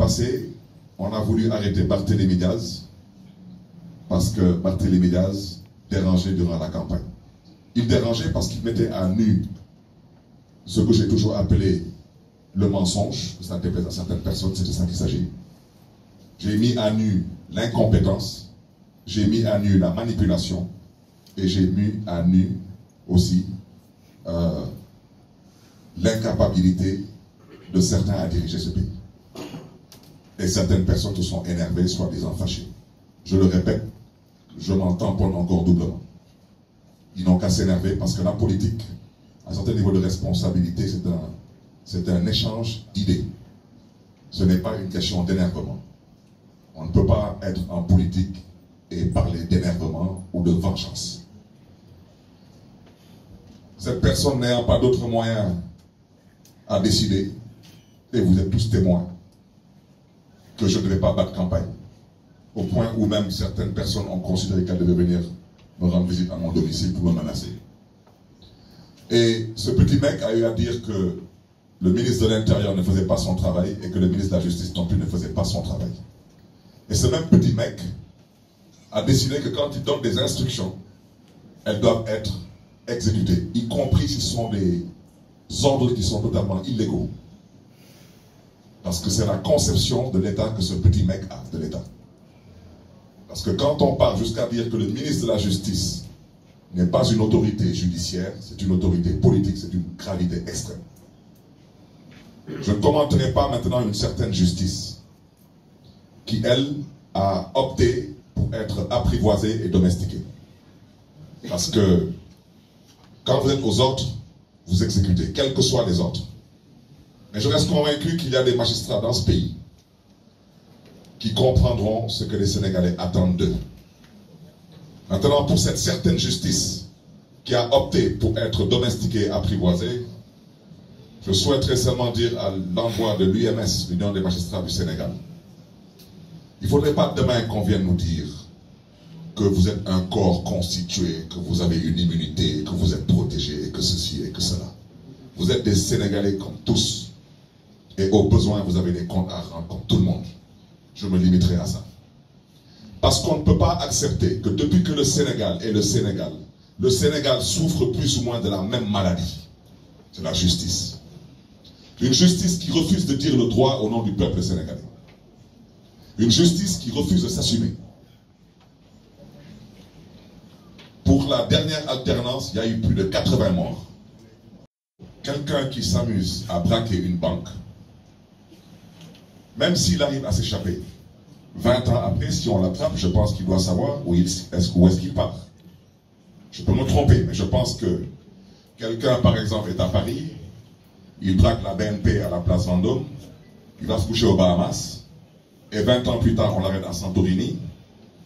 passé, on a voulu arrêter Barthélémy Diaz parce que Barthélémy Diaz dérangeait durant la campagne. Il dérangeait parce qu'il mettait à nu ce que j'ai toujours appelé le mensonge, que ça déplaise à certaines personnes, c'est de ça qu'il s'agit. J'ai mis à nu l'incompétence, j'ai mis à nu la manipulation et j'ai mis à nu aussi l'incapacité de certains à diriger ce pays. Et certaines personnes se sont énervées, soi-disant fâchées. Je le répète, je m'en tamponne encore doublement. Ils n'ont qu'à s'énerver parce que la politique, à un certain niveau de responsabilité, c'est un échange d'idées. Ce n'est pas une question d'énervement. On ne peut pas être en politique et parler d'énervement ou de vengeance. Cette personne n'ayant pas d'autre moyen à décider, et vous êtes tous témoins, que je ne vais pas battre campagne. Au point où même certaines personnes ont considéré qu'elles devaient venir me rendre visite à mon domicile pour me menacer. Et ce petit mec a eu à dire que le ministre de l'Intérieur ne faisait pas son travail et que le ministre de la Justice non plus ne faisait pas son travail. Et ce même petit mec a décidé que quand il donne des instructions, elles doivent être exécutées, y compris si ce sont des ordres qui sont totalement illégaux. Parce que c'est la conception de l'État que ce petit mec a, de l'État. Parce que quand on parle jusqu'à dire que le ministre de la Justice n'est pas une autorité judiciaire, c'est une autorité politique, c'est une gravité extrême. Je ne commenterai pas maintenant une certaine justice qui, elle, a opté pour être apprivoisée et domestiquée. Parce que quand vous êtes aux ordres, vous exécutez, quels que soient les ordres. Mais je reste convaincu qu'il y a des magistrats dans ce pays qui comprendront ce que les Sénégalais attendent d'eux. Maintenant, pour cette certaine justice qui a opté pour être domestiquée et apprivoisée, je souhaiterais seulement dire à l'endroit de l'UMS, l'Union des magistrats du Sénégal, il ne faudrait pas demain qu'on vienne nous dire que vous êtes un corps constitué, que vous avez une immunité, que vous êtes protégé, que ceci et que cela. Vous êtes des Sénégalais comme tous. Et au besoin, vous avez des comptes à rendre comme tout le monde. Je me limiterai à ça. Parce qu'on ne peut pas accepter que depuis que le Sénégal est le Sénégal souffre plus ou moins de la même maladie. C'est la justice. Une justice qui refuse de dire le droit au nom du peuple sénégalais. Une justice qui refuse de s'assumer. Pour la dernière alternance, il y a eu plus de 80 morts. Quelqu'un qui s'amuse à braquer une banque, même s'il arrive à s'échapper, 20 ans après, si on l'attrape, je pense qu'il doit savoir où est-ce qu'il part. Je peux me tromper, mais je pense que quelqu'un, par exemple, est à Paris, il braque la BNP à la place Vendôme, il va se coucher aux Bahamas, et 20 ans plus tard, on l'arrête à Santorini.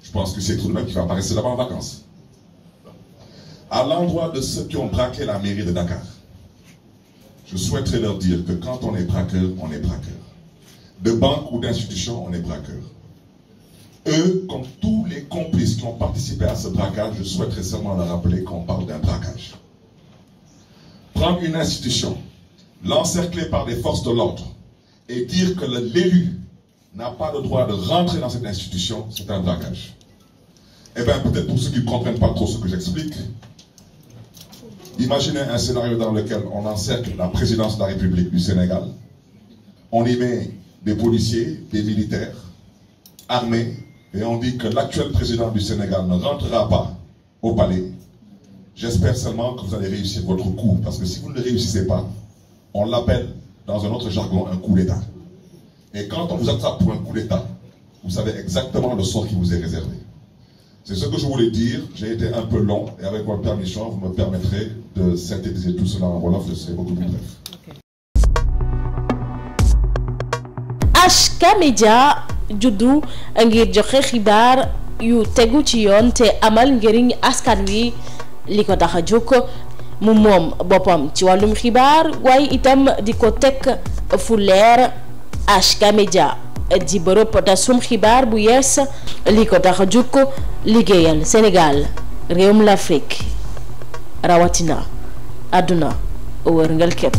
Je pense que c'est tout de même qu'il va pas rester là-bas en vacances. À l'endroit de ceux qui ont braqué la mairie de Dakar, je souhaiterais leur dire que quand on est braqueur, on est braqueur. De banque ou d'institution, on est braqueur. Eux, comme tous les complices qui ont participé à ce braquage, je souhaiterais seulement leur rappeler qu'on parle d'un braquage. Prendre une institution, l'encercler par des forces de l'ordre, et dire que l'élu n'a pas le droit de rentrer dans cette institution, c'est un braquage. Eh bien, peut-être pour ceux qui ne comprennent pas trop ce que j'explique, imaginez un scénario dans lequel on encercle la présidence de la République du Sénégal, on y met des policiers, des militaires, armés, et on dit que l'actuel président du Sénégal ne rentrera pas au palais. J'espère seulement que vous allez réussir votre coup, parce que si vous ne le réussissez pas, on l'appelle dans un autre jargon un coup d'État. Et quand on vous attrape pour un coup d'État, vous savez exactement le sort qui vous est réservé. C'est ce que je voulais dire. J'ai été un peu long, et avec votre permission, vous me permettrez de synthétiser tout cela en wolof, je serai beaucoup plus bref. HK Media juddu ngir joxe xibaar yu tegu ci yoon te amal njëriñ askan wi li ko tax a jóg mu moom boppam ci wàllum xibaar waaye itam di ko teg fu leer. HK Media di bërëb tasum xibaar bu yees li ko tax a jóg liggéeyal Sénégal réewum l'Afrique rawatina àdduna wërngal képp.